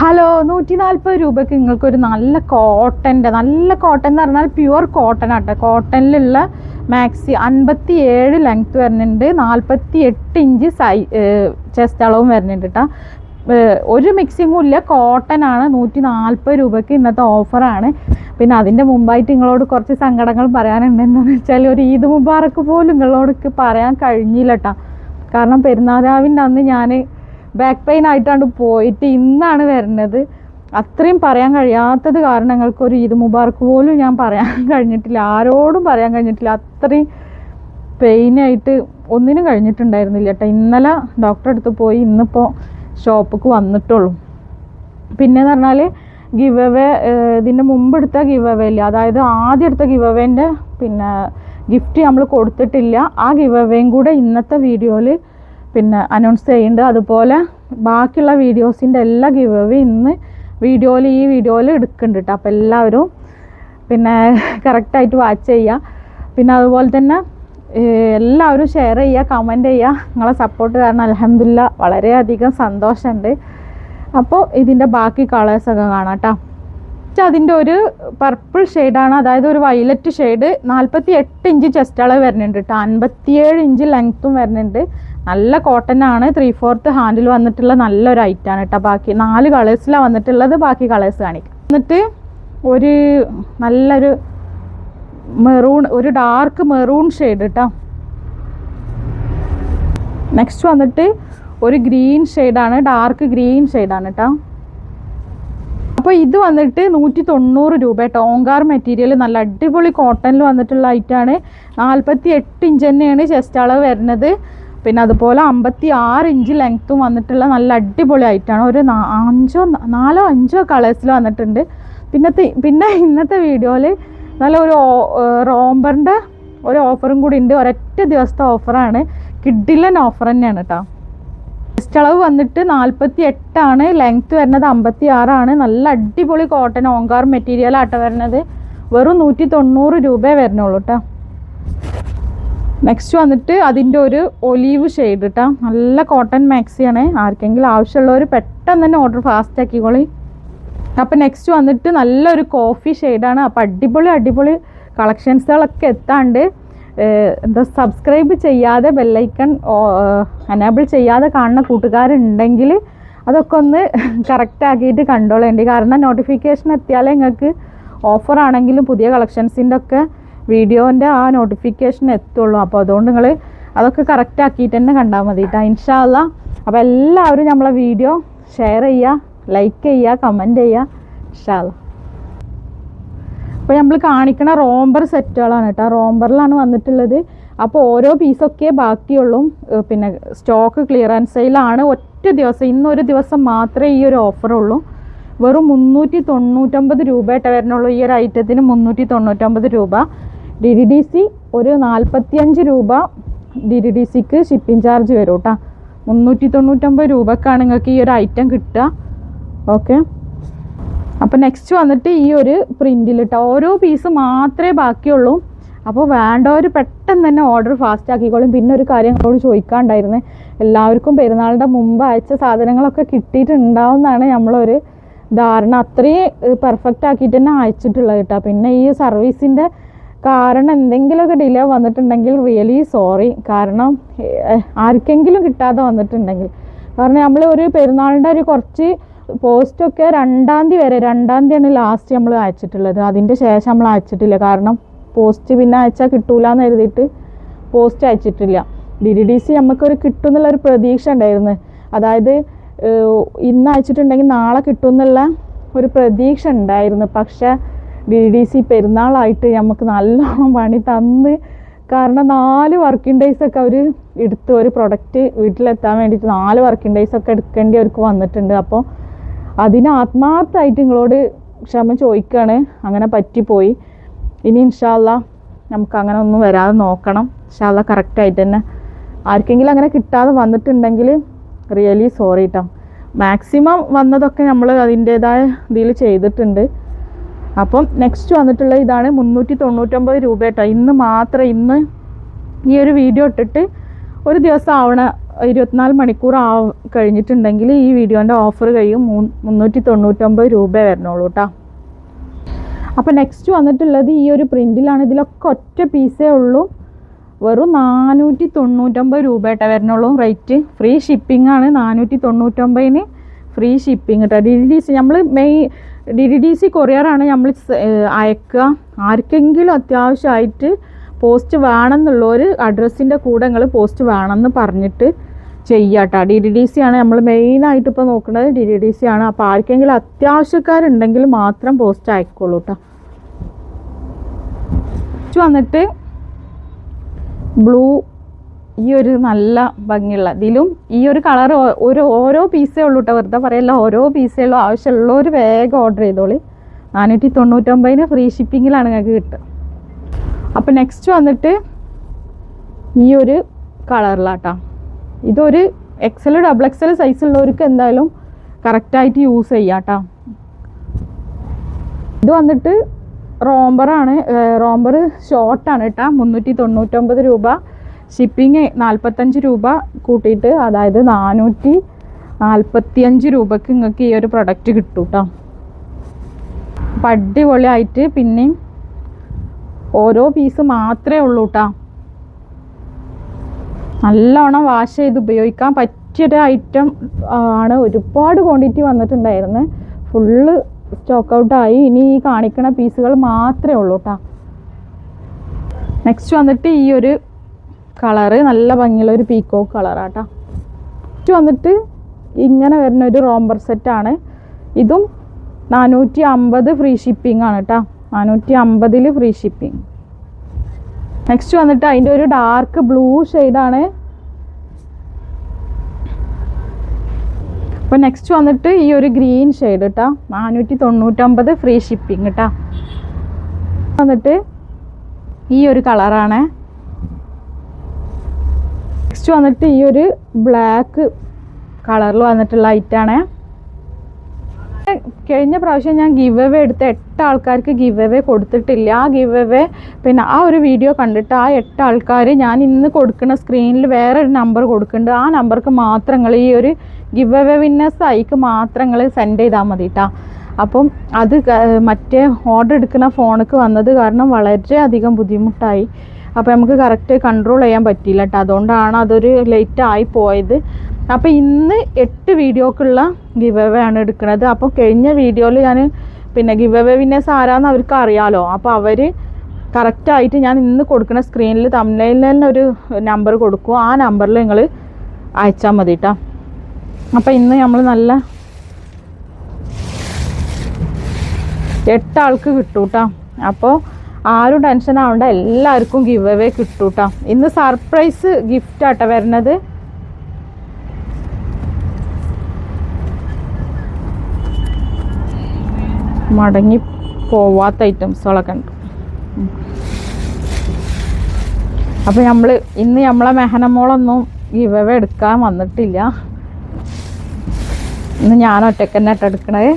Hello, 140 രൂപയ്ക്ക് നിങ്ങൾക്കൊരു നല്ല കോട്ടൺ എന്ന് പറഞ്ഞാൽ പ്യുവർ കോട്ടൺ ആട്ടെ. കോട്ടണിലുള്ള മാക്സി 57 ലെങ്ത്ത് വരുന്നുണ്ട്, 48 ഇഞ്ച് ചെസ്റ്റ് അളവും വരുന്നുണ്ട് കേട്ടോ. ഒരു മിക്സിങ്ങും ഇല്ല, കോട്ടൺ ആണ്. 140 രൂപയ്ക്ക് ഇന്നത്തെ ഓഫറാണ്. പിന്നെ അതിൻ്റെ മുമ്പായിട്ട് നിങ്ങളോട് കുറച്ച് സങ്കടങ്ങൾ പറയാനുണ്ട്. എന്താണെന്ന് വെച്ചാൽ ഒരു ഈദ് മുബാറക്ക് പോലും നിങ്ങളോട് പറയാൻ കഴിഞ്ഞില്ല കേട്ടോ. കാരണം പെരുന്നാളാവിൻ്റെ അന്ന് ഞാൻ ബാക്ക് പെയിൻ ആയിട്ടാണ് പോയിട്ട് ഇന്നാണ് വരുന്നത്. അത്രയും പറയാൻ കഴിയാത്തത് കാരണം ഞങ്ങൾക്കൊരു ഈദ് മുബാറക്ക് പോലും ഞാൻ പറയാൻ കഴിഞ്ഞിട്ടില്ല, ആരോടും പറയാൻ കഴിഞ്ഞിട്ടില്ല. അത്രയും പെയിനായിട്ട് ഒന്നിനും കഴിഞ്ഞിട്ടുണ്ടായിരുന്നില്ല കേട്ടോ. ഇന്നലെ ഡോക്ടറെ അടുത്ത് പോയി, ഇന്നിപ്പോൾ ഷോപ്പിക്ക് വന്നിട്ടുള്ളൂ. പിന്നെയെന്ന് പറഞ്ഞാൽ ഗിവ് അവേ, ഇതിൻ്റെ മുമ്പ് എടുത്ത ഗിവ് അവേ ഇല്ല, അതായത് ആദ്യം എടുത്ത ഗിവ് അവേൻ്റെ പിന്നെ ഗിഫ്റ്റ് നമ്മൾ കൊടുത്തിട്ടില്ല. ആ ഗിവ് അവേയും കൂടെ ഇന്നത്തെ വീഡിയോയിൽ പിന്നെ അനൗൺസ് ചെയ്യുന്നുണ്ട്. അതുപോലെ ബാക്കിയുള്ള വീഡിയോസിൻ്റെ എല്ലാ ഗിവ് അവേ ഇന്ന് ഈ വീഡിയോയിൽ എടുക്കുന്നുണ്ട് കേട്ടോ. അപ്പോൾ എല്ലാവരും പിന്നെ കറക്റ്റായിട്ട് വാച്ച് ചെയ്യുക. പിന്നെ അതുപോലെ തന്നെ എല്ലാവരും ഷെയർ ചെയ്യുക, കമൻറ്റ് ചെയ്യുക. നിങ്ങളെ സപ്പോർട്ട് കാരണം അൽഹംദുലില്ലാ വളരെയധികം സന്തോഷമുണ്ട്. അപ്പോൾ ഇതിൻ്റെ ബാക്കി കളേഴ്സൊക്കെ കാണാം കേട്ടോ. അതിൻ്റെ ഒരു പർപ്പിൾ ഷെയ്ഡാണ്, അതായത് ഒരു വയലറ്റ് ഷെയ്ഡ്. 48 ഇഞ്ച് ചെസ്റ്റ് അളവ് വരുന്നുണ്ട് കേട്ടോ, 57 ഇഞ്ച് ലെങ്ത്തും വരുന്നുണ്ട്. നല്ല കോട്ടൺ ആണ്, 3/4 ഹാൻഡിൽ വന്നിട്ടുള്ള നല്ലൊരു ഐറ്റാണ് കേട്ടോ. ബാക്കി 4 കളേഴ്സിലാണ് വന്നിട്ടുള്ളത്, ബാക്കി കളേഴ്സ് കാണിക്കാം. എന്നിട്ട് ഒരു നല്ലൊരു മെറൂൺ, ഒരു ഡാർക്ക് മെറൂൺ ഷെയ്ഡ് കേട്ടോ. നെക്സ്റ്റ് വന്നിട്ട് ഒരു ഗ്രീൻ ഷെയ്ഡാണ്, ഡാർക്ക് ഗ്രീൻ ഷെയ്ഡാണ് കേട്ടോ. അപ്പോൾ ഇത് വന്നിട്ട് 190 രൂപ കേട്ടോ. ഓങ്കാർ മെറ്റീരിയൽ, നല്ല അടിപൊളി കോട്ടണിൽ വന്നിട്ടുള്ള ഐറ്റാണ്. 48 ഇഞ്ച് തന്നെയാണ് ചെസ്റ്റ് അളവ് വരുന്നത്. പിന്നെ അതുപോലെ 56 ഇഞ്ച് ലെങ്ത്തും വന്നിട്ടുള്ള നല്ല അടിപൊളി ഐറ്റാണ്. ഒരു 4-5 കളേഴ്സിൽ വന്നിട്ടുണ്ട്. പിന്നെ ഇന്നത്തെ വീഡിയോയിൽ നല്ല ഒരു റോംബറിൻ്റെ ഒരു ഓഫറും കൂടി ഉണ്ട്. ഒരൊറ്റ ദിവസത്തെ ഓഫറാണ്, കിഡിലൻ ഓഫർ തന്നെയാണ് കേട്ടോ. ചെസ്റ്റ് അളവ് വന്നിട്ട് 48 ആണ്, ലെങ്ത്ത് വരുന്നത് 56 ആണ്. നല്ല അടിപൊളി കോട്ടൺ ഓങ്കാർ മെറ്റീരിയൽ ആട്ടോ വരുന്നത്. വെറും 190 രൂപയെ വരുന്നുള്ളൂ കേട്ടോ. നെക്സ്റ്റ് വന്നിട്ട് അതിൻ്റെ ഒരു ഒലീവ് ഷെയ്ഡ് കേട്ടോ. നല്ല കോട്ടൺ മാക്സിയാണ്. ആർക്കെങ്കിലും ആവശ്യമുള്ളവർ പെട്ടെന്ന് തന്നെ ഓർഡർ ഫാസ്റ്റ് ആക്കിക്കോളി. അപ്പോൾ നെക്സ്റ്റ് വന്നിട്ട് നല്ലൊരു കോഫി ഷെയ്ഡാണ്. അപ്പോൾ അടിപൊളി കളക്ഷൻസുകളൊക്കെ എത്താണ്ട് സബ്സ്ക്രൈബ് ചെയ്യാതെ ബെല്ലൈക്കൺ എനേബിൾ ചെയ്യാതെ കാണുന്ന കൂട്ടുകാരുണ്ടെങ്കിൽ അതൊക്കെ ഒന്ന് കറക്റ്റ് ആക്കിയിട്ട് കണ്ടോളേണ്ടി. കാരണം നോട്ടിഫിക്കേഷൻ എത്തിയാലേ നിങ്ങൾക്ക് ഓഫറാണെങ്കിലും പുതിയ കളക്ഷൻസിൻ്റെ ഒക്കെ വീഡിയോൻ്റെ ആ നോട്ടിഫിക്കേഷൻ എത്തുള്ളൂ. അപ്പോൾ അതുകൊണ്ട് നിങ്ങൾ അതൊക്കെ കറക്റ്റ് ആക്കിയിട്ട് തന്നെ കണ്ടാൽ മതി കേട്ടോ, ഇൻഷാ അല്ലാ. അപ്പോൾ എല്ലാവരും നമ്മളെ വീഡിയോ ഷെയർ ചെയ്യുക, ലൈക്ക് ചെയ്യുക, കമൻറ്റ് ചെയ്യുക, ഇൻഷാ അല്ലാ. അപ്പോൾ നമ്മൾ കാണിക്കണ റോംബർ സെറ്റുകളാണ് കേട്ടോ. റോംബറിലാണ് വന്നിട്ടുള്ളത്. അപ്പോൾ ഓരോ പീസൊക്കെ ബാക്കിയുള്ളൂ. പിന്നെ സ്റ്റോക്ക് ക്ലിയറൻസ് സെയിലാണ്. ഒറ്റ ദിവസം, ഇന്നൊരു ദിവസം മാത്രമേ ഈ ഒരു ഓഫറുള്ളൂ. വെറും 399 രൂപയായിട്ടേ വരുന്നുള്ളൂ. ഈ ഒരു ഐറ്റത്തിന് 399 രൂപ. DDDC ഒരു 45 രൂപ DDDCക്ക് ഷിപ്പിംഗ് ചാർജ് വരും കേട്ടോ. 399 രൂപക്കാണ് നിങ്ങൾക്ക് ഈ ഒരു ഐറ്റം കിട്ടുക. ഓക്കെ, അപ്പോൾ നെക്സ്റ്റ് വന്നിട്ട് ഈ ഒരു പ്രിൻറ്റിൽ കേട്ടോ. ഓരോ പീസ് മാത്രമേ ബാക്കിയുള്ളൂ. അപ്പോൾ വേണ്ടവർ പെട്ടെന്ന് തന്നെ ഓർഡർ ഫാസ്റ്റ് ആക്കിക്കോളും. പിന്നെ ഒരു കാര്യം ഞങ്ങളോട് ചോദിക്കാണ്ടായിരുന്നു, എല്ലാവർക്കും പെരുന്നാളിൻ്റെ മുമ്പ് അയച്ച സാധനങ്ങളൊക്കെ കിട്ടിയിട്ടുണ്ടാവുമെന്നാണ് നമ്മളൊരു ധാരണ. അത്രയും പെർഫെക്റ്റ് ആക്കിയിട്ട് തന്നെ അയച്ചിട്ടുള്ളത് കേട്ടോ. പിന്നെ ഈ സർവീസിൻ്റെ കാരണം എന്തെങ്കിലുമൊക്കെ ഡിലേ വന്നിട്ടുണ്ടെങ്കിൽ റിയലി സോറി. കാരണം ആർക്കെങ്കിലും കിട്ടാതെ വന്നിട്ടുണ്ടെങ്കിൽ, കാരണം നമ്മൾ ഒരു പെരുന്നാളിൻ്റെ ഒരു കുറച്ച് പോസ്റ്റൊക്കെ 2-ാം തീയതി വരെ, 2-ാം തീയതിയാണ് ലാസ്റ്റ് നമ്മൾ അയച്ചിട്ടുള്ളത്. അതിൻ്റെ ശേഷം നമ്മൾ അയച്ചിട്ടില്ല. കാരണം പോസ്റ്റ് പിന്നെ അയച്ചാൽ കിട്ടൂല എന്ന് എഴുതിയിട്ട് പോസ്റ്റ് അയച്ചിട്ടില്ല. DDDC നമുക്കൊരു കിട്ടും എന്നുള്ളൊരു പ്രതീക്ഷ ഉണ്ടായിരുന്നു. അതായത് ഇന്ന് അയച്ചിട്ടുണ്ടെങ്കിൽ നാളെ കിട്ടും എന്നുള്ള ഒരു പ്രതീക്ഷ ഉണ്ടായിരുന്നു. പക്ഷേ DDDC പെരുന്നാളായിട്ട് നമുക്ക് നല്ലോണം പണി തന്ന്. കാരണം 4 വർക്കിംഗ് ഡേയ്സൊക്കെ അവർ എടുത്ത് ഒരു പ്രൊഡക്റ്റ് വീട്ടിലെത്താൻ വേണ്ടിയിട്ട് 4 വർക്കിംഗ് ഡേയ്സൊക്കെ എടുക്കേണ്ടി അവർക്ക് വന്നിട്ടുണ്ട്. അപ്പോൾ അതിന് ആത്മാർത്ഥമായിട്ട് നിങ്ങളോട് ക്ഷമ ചോദിക്കുകയാണ്, അങ്ങനെ പറ്റിപ്പോയി. ഇനി ഇൻഷാ അല്ലാ നമുക്ക് അങ്ങനെ ഒന്നും വരാതെ നോക്കണം. ഇൻഷാ അല്ലാ കറക്റ്റായിട്ട് തന്നെ. ആർക്കെങ്കിലും അങ്ങനെ കിട്ടാതെ വന്നിട്ടുണ്ടെങ്കിൽ റിയലി സോറി കേട്ടോ. മാക്സിമം വന്നതൊക്കെ നമ്മൾ അതിൻ്റേതായ ഇതിൽ ചെയ്തിട്ടുണ്ട്. അപ്പം നെക്സ്റ്റ് വന്നിട്ടുള്ള ഇതാണ് 399 രൂപ കേട്ടോ. ഇന്ന് മാത്രം, ഇന്ന് ഈ ഒരു വീഡിയോ ഇട്ടിട്ട് ഒരു ദിവസം 24 മണിക്കൂർ കഴിഞ്ഞിട്ടുണ്ടെങ്കിൽ ഈ വീഡിയോൻ്റെ ഓഫർ കഴിയും 399 രൂപ വരണുള്ളൂ കേട്ടോ. അപ്പോൾ നെക്സ്റ്റ് വന്നിട്ടുള്ളത് ഈ ഒരു പ്രിൻറ്റിലാണ്. ഇതിലൊക്കെ ഒറ്റ പീസേ ഉള്ളൂ. വെറും 499 രൂപ കേട്ടോ വരണുള്ളൂ റേറ്റ്. ഫ്രീ ഷിപ്പിംഗ് ആണ്. 499 ഫ്രീ ഷിപ്പിംഗ് കേട്ടോ. DDDC നമ്മൾ DDDC കൊറിയറാണ് നമ്മൾ അയക്കുക. ആർക്കെങ്കിലും അത്യാവശ്യമായിട്ട് പോസ്റ്റ് വേണമെന്നുള്ളവർ അഡ്രസ്സിൻ്റെ കൂടെ നിങ്ങൾ പോസ്റ്റ് വേണമെന്ന് പറഞ്ഞിട്ട് ചെയ്യാം കേട്ടോ. DDDC ആണ് നമ്മൾ മെയിനായിട്ട് ഇപ്പോൾ നോക്കുന്നത്. DDDC ആണ്. അപ്പോൾ ആർക്കെങ്കിലും അത്യാവശ്യക്കാരുണ്ടെങ്കിൽ മാത്രം പോസ്റ്റ് അയക്കുള്ളൂ കേട്ടോ. വന്നിട്ട് ബ്ലൂ, ഈ ഒരു നല്ല ഭംഗിയുള്ള ഇതിലും ഈ ഒരു കളർ ഓരോ പീസേ ഉള്ളൂ കേട്ടോ. വെറുതെ പറയല്ല, ഓരോ പീസേ ഉള്ളൂ. ആവശ്യമുള്ളവർ വേഗം ഓർഡർ ചെയ്തോളി. 499 ഫ്രീ ഷിപ്പിങ്ങിലാണ് നിങ്ങൾക്ക് കിട്ടുക. അപ്പോൾ നെക്സ്റ്റ് വന്നിട്ട് ഈ ഒരു കളറിലാട്ടോ. ഇതൊരു XL XXL സൈസുള്ളവർക്ക് എന്തായാലും കറക്റ്റായിട്ട് യൂസ് ചെയ്യാം കേട്ടോ. ഇത് വന്നിട്ട് റോംബറാണ്. റോംബർ ഷോർട്ടാണ് കേട്ടോ. 399 രൂപ. ഷിപ്പിങ് 45 രൂപ കൂട്ടിയിട്ട്, അതായത് 445 രൂപക്ക് നിങ്ങൾക്ക് ഈ ഒരു പ്രൊഡക്റ്റ് കിട്ടും കേട്ടോ. അപ്പം അടിപൊളിയായിട്ട് പിന്നെയും ഓരോ പീസ് മാത്രമേ ഉള്ളൂ കേട്ടോ. നല്ലോണം വാഷ് ചെയ്ത് ഉപയോഗിക്കാൻ പറ്റിയൊരു ഐറ്റം ആണ്. ഒരുപാട് ക്വാണ്ടിറ്റി വന്നിട്ടുണ്ടായിരുന്നു. ഫുള്ള് സ്റ്റോക്ക് ഔട്ടായി. ഇനി ഈ കാണിക്കണ പീസുകൾ മാത്രമേ ഉള്ളൂ കേട്ടോ. നെക്സ്റ്റ് വന്നിട്ട് ഈ ഒരു കളറ് നല്ല ഭംഗിയുള്ള ഒരു പീക്കോക്ക് കളറാട്ടോ. നെക്സ്റ്റ് വന്നിട്ട് ഇങ്ങനെ വരുന്ന ഒരു റോംബർ സെറ്റാണ്. ഇതും 450 ഫ്രീ ഷിപ്പിംഗ് ആണ് കേട്ടോ. 450 ഫ്രീ ഷിപ്പിംഗ്. നെക്സ്റ്റ് വന്നിട്ട് അതിൻ്റെ ഒരു ഡാർക്ക് ബ്ലൂ ഷെയ്ഡാണ്. അപ്പോൾ നെക്സ്റ്റ് വന്നിട്ട് ഈ ഒരു ഗ്രീൻ ഷെയ്ഡ് കേട്ടോ. 499 ഫ്രീ ഷിപ്പിംഗ് കേട്ടോ. വന്നിട്ട് ഈ ഒരു കളറാണ്. നെക്സ്റ്റ് വന്നിട്ട് ഈ ഒരു ബ്ലാക്ക് കളറിൽ വന്നിട്ടുള്ള ഐറ്റാണ്. കഴിഞ്ഞ പ്രാവശ്യം ഞാൻ ഗിവ് അവേ എടുത്ത 8 ആൾക്കാർക്ക് ഗിവ് അവേ കൊടുത്തിട്ടില്ല. ആ ഗിവ് അവേ പിന്നെ ആ ഒരു വീഡിയോ കണ്ടിട്ട് ആ 8 ആൾക്കാർ ഞാൻ ഇന്ന് കൊടുക്കുന്ന സ്ക്രീനിൽ വേറെ ഒരു നമ്പർ കൊടുക്കുന്നുണ്ട്. ആ നമ്പർക്ക് മാത്രം നിങ്ങൾ ഈ ഒരു ഗിവ് അവേ വിന്നേഴ്സ് ആയിക്ക് മാത്രം നിങ്ങൾ സെൻഡ് ചെയ്താൽ മതി കേട്ടോ. അപ്പം അത് മറ്റേ ഓർഡർ എടുക്കുന്ന ഫോണിക്ക് വന്നത് കാരണം വളരെയധികം ബുദ്ധിമുട്ടായി. അപ്പോൾ നമുക്ക് കറക്റ്റ് കൺട്രോൾ ചെയ്യാൻ പറ്റിയില്ല കേട്ടോ. അതുകൊണ്ടാണ് അതൊരു ലേറ്റായി പോയത്. അപ്പോൾ ഇന്ന് 8 വീഡിയോക്കുള്ള ഗിവ് അവേ ആണ് എടുക്കുന്നത്. അപ്പോൾ കഴിഞ്ഞ വീഡിയോയിൽ ഞാൻ പിന്നെ ഗിവ് അവേ വിന്നേഴ്സ് ആരാന്ന് അവർക്ക് അറിയാമല്ലോ. അപ്പോൾ അവർ കറക്റ്റായിട്ട് ഞാൻ ഇന്ന് കൊടുക്കുന്ന സ്ക്രീനിൽ തംബ്നെയിലിൽ തന്നെ ഒരു നമ്പർ കൊടുക്കും. ആ നമ്പറിൽ നിങ്ങൾ അയച്ചാൽ മതി കേട്ടോ. അപ്പോൾ ഇന്ന് നമ്മൾ നല്ല 8 ആൾക്ക് കിട്ടും കേട്ടോ. അപ്പോൾ ആരും ടെൻഷൻ ആവണ്ട, എല്ലാവർക്കും ഗിവ് അവേ കിട്ടും കേട്ടോ. ഇന്ന് സർപ്രൈസ് ഗിഫ്റ്റ് ആട്ടോ വരുന്നത്. മടങ്ങി പോവാത്ത ഐറ്റംസുകളൊക്കെ ഉണ്ട്. അപ്പോൾ ഇന്ന് നമ്മളെ മെഹനമോളൊന്നും ഗിവ് അവേ എടുക്കാൻ വന്നിട്ടില്ല. ഇന്ന് ഞാൻ ഒറ്റയ്ക്ക് തന്നെ എടുക്കണത്.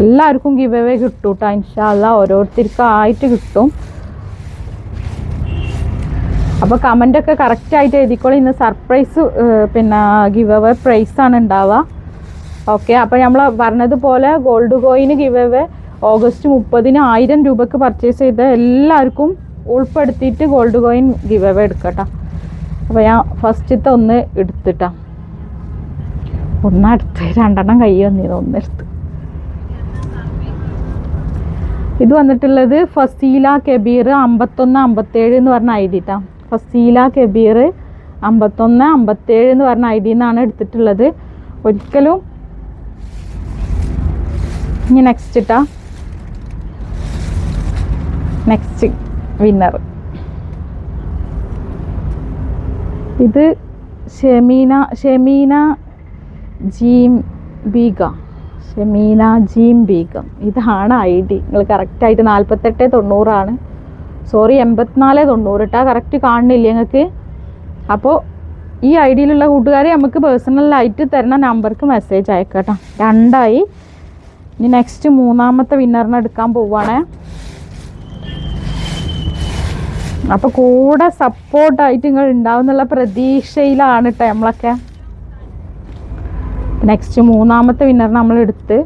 എല്ലാവർക്കും ഗിവ് അവേ കിട്ടും കേട്ടോ. ഇൻഷാ അല്ലാ ഓരോരുത്തർക്കായിട്ട് കിട്ടും. അപ്പോൾ കമൻ്റൊക്കെ കറക്റ്റായിട്ട് എഴുതിക്കോളൂ. ഇന്ന് സർപ്രൈസ് പിന്നെ ഗിവ് അവേ പ്രൈസാണ് ഉണ്ടാവുക. ഓക്കെ. അപ്പോൾ നമ്മൾ പറഞ്ഞതുപോലെ ഗോൾഡ് കോയിന് ഗിവ് അവേ ഓഗസ്റ്റ് 30-ന് 1000 രൂപക്ക് പർച്ചേസ് ചെയ്ത് എല്ലാവർക്കും ഉൾപ്പെടുത്തിയിട്ട് ഗോൾഡ് കോയിൻ ഗിവ് അവേ എടുക്കട്ടോ. അപ്പോൾ ഞാൻ ഫസ്റ്റത്തെ ഒന്ന് എടുത്തിട്ടാ. ഒന്നെടുത്ത് 2 കൈ വന്നിരുന്നു, ഒന്നെടുത്ത്. ഇത് വന്നിട്ടുള്ളത് ഫസീല കബീർ 5157 എന്ന് പറഞ്ഞ ID ട്ടാ. ഫസീല കബീർ 5157 എന്ന് പറഞ്ഞ ID എന്നാണ് എടുത്തിട്ടുള്ളത്. ഒരിക്കലും ഇനി നെക്സ്റ്റ് ഇട്ടാ. നെക്സ്റ്റ് വിന്നർ ഇത് ഷെമീന ജീം ബീഗം. ഇതാണ് ID. നിങ്ങൾ കറക്റ്റായിട്ട് 4890 സോറി 8490 ഇട്ടാ. കറക്റ്റ് കാണുന്നില്ല നിങ്ങൾക്ക്. അപ്പോൾ ഈ IDയിലുള്ള കൂട്ടുകാരെ നമുക്ക് പേഴ്സണലായിട്ട് തരുന്ന നമ്പർക്ക് മെസ്സേജ് അയക്കട്ടോ. 2 ഇനി നെക്സ്റ്റ് 3-ാമത്തെ വിന്നറിനെ എടുക്കാൻ പോവുകയാണ്. അപ്പോൾ കൂടെ സപ്പോർട്ടായിട്ട് നിങ്ങൾ ഉണ്ടാവും എന്നുള്ള പ്രതീക്ഷയിലാണ് കേട്ടോ നമ്മളൊക്കെ. നെക്സ്റ്റ് മൂന്നാമത്തെ വിന്നർ നമ്മൾ എടുത്ത്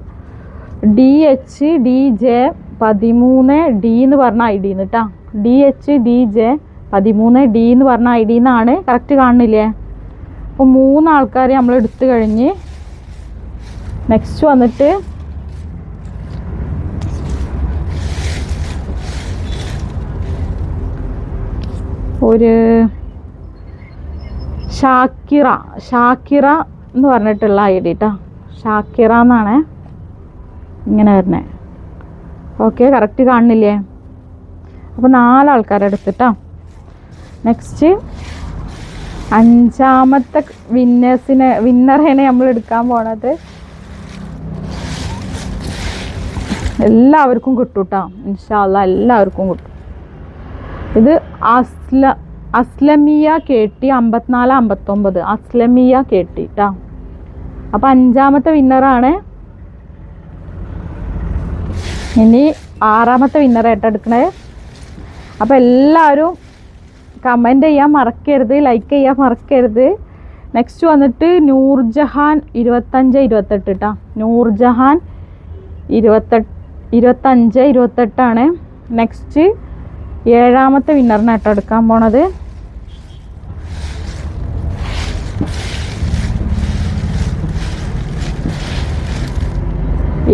DHDJ13D എന്ന് പറഞ്ഞ ID ന്ന് കേട്ടോ. DHDJ13D എന്ന് പറഞ്ഞ ID എന്നാണ്. കറക്റ്റ് കാണുന്നില്ലേ? അപ്പോൾ 3 ആൾക്കാരെ നമ്മൾ എടുത്തു കഴിഞ്ഞ് നെക്സ്റ്റ് വന്നിട്ട് ഒരു ഷാക്കിറ എന്ന് പറഞ്ഞിട്ടുള്ള ID കേട്ടോ. ഷാക്കിറ എന്നാണ് ഇങ്ങനെ വരുന്നത്. ഓക്കെ, കറക്റ്റ് കാണുന്നില്ലേ? അപ്പോൾ 4 ആൾക്കാരെ എടുത്തിട്ടോ. നെക്സ്റ്റ് 5ാമത്തെ വിന്നറിനെ നമ്മൾ എടുക്കാൻ പോണത് എല്ലാവർക്കും കിട്ടും കേട്ടോ. ഇൻഷാ അല്ലാഹ് എല്ലാവർക്കും കിട്ടും. ഇത് അസ്ലമിയ KT 5459 അസ്ലമിയ KT കേട്ടോ. അപ്പോൾ 5ാമത്തെ വിന്നറാണ്. ഇനി 6ാമത്തെ വിന്നറായിട്ട് എടുക്കണേ. അപ്പോൾ എല്ലാവരും കമൻറ്റ് ചെയ്യാൻ മറക്കരുത്, ലൈക്ക് ചെയ്യാൻ മറക്കരുത്. നെക്സ്റ്റ് വന്നിട്ട് നൂർജഹാൻ 2528 കേട്ടോ. നൂർജഹാൻ 2528 നെക്സ്റ്റ് 7ാമത്തെ വിന്നറിനായിട്ട് എടുക്കാൻ പോണത്.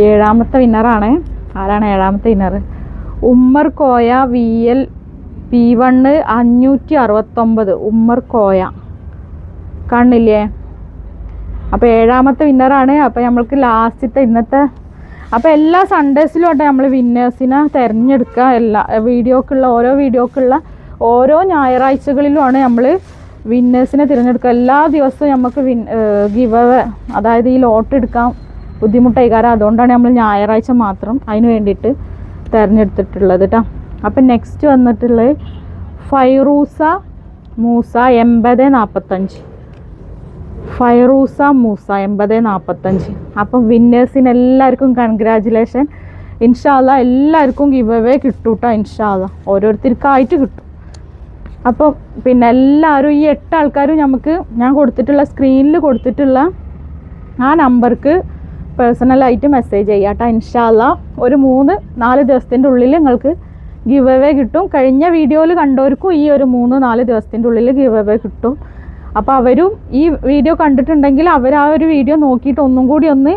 ഏഴാമത്തെ വിന്നറാണ്. ആരാണ് 7ാമത്തെ winner? Ummer Koya VL P1 569 Ummer Koya. കാണില്ലേ? അപ്പോൾ 7ാമത്തെ വിന്നറാണ്. അപ്പോൾ നമ്മൾക്ക് ലാസ്റ്റത്തെ ഇന്നത്തെ അപ്പോൾ എല്ലാ സൺഡേസിലും നമ്മൾ വിന്നേഴ്സിനെ തിരഞ്ഞെടുക്കുക. ഓരോ വീഡിയോക്കുള്ള ഓരോ ഞായറാഴ്ചകളിലുമാണ് നമ്മൾ വിന്നേഴ്സിനെ തിരഞ്ഞെടുക്കുക. എല്ലാ ദിവസവും നമുക്ക് ഗിവ് അവേ, അതായത് ഈ ലോട്ട് എടുക്കാൻ ബുദ്ധിമുട്ടായി. കാരണം അതുകൊണ്ടാണ് നമ്മൾ ഞായറാഴ്ച മാത്രം അതിന് വേണ്ടിയിട്ട് തിരഞ്ഞെടുത്തിട്ടുള്ളത് കേട്ടോ. അപ്പം നെക്സ്റ്റ് വന്നിട്ടുള്ളത് ഫൈറൂസ മൂസ 8045 ഫൈറൂസ മൂസ 8045. അപ്പം വിന്നേഴ്സിന് എല്ലാവർക്കും കൺഗ്രാജുലേഷൻ. ഇൻഷാ അല്ലാഹ് എല്ലാവർക്കും ഗിവ് അവേ കിട്ടും കേട്ടോ. ഇൻഷാ അല്ലാഹ് ഓരോരുത്തർക്കായിട്ട് കിട്ടും. അപ്പം പിന്നെ എല്ലാവരും ഈ 8 ആൾക്കാരും ഞാൻ കൊടുത്തിട്ടുള്ള സ്ക്രീനിൽ കൊടുത്തിട്ടുള്ള ആ നമ്പർക്ക് പേഴ്സണലായിട്ട് മെസ്സേജ് ചെയ്യാം കേട്ടോ. ഇൻഷാ അല്ലാഹ് ഒരു 3-4 ദിവസത്തിൻ്റെ ഉള്ളിൽ നിങ്ങൾക്ക് ഗിവ് അവേ കിട്ടും. കഴിഞ്ഞ വീഡിയോയിൽ കണ്ടവർക്കും ഈ ഒരു 3-4 ദിവസത്തിൻ്റെ ഉള്ളിൽ ഗിവ് അവേ കിട്ടും. അപ്പോൾ അവരും ഈ വീഡിയോ കണ്ടിട്ടുണ്ടെങ്കിൽ അവർ ആ ഒരു വീഡിയോ നോക്കിയിട്ട് ഒന്നും കൂടി ഒന്ന്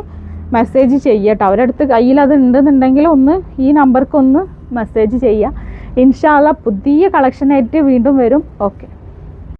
മെസ്സേജ് ചെയ്യട്ടോ. അവരുടെ അടുത്ത് കയ്യിൽ അത് ഉണ്ടെന്നുണ്ടെങ്കിൽ ഒന്ന് ഈ നമ്പർക്ക് ഒന്ന് മെസ്സേജ് ചെയ്യുക. ഇൻഷാ അല്ലാഹ് പുതിയ കളക്ഷനായിട്ട് വീണ്ടും വരും. ഓക്കെ.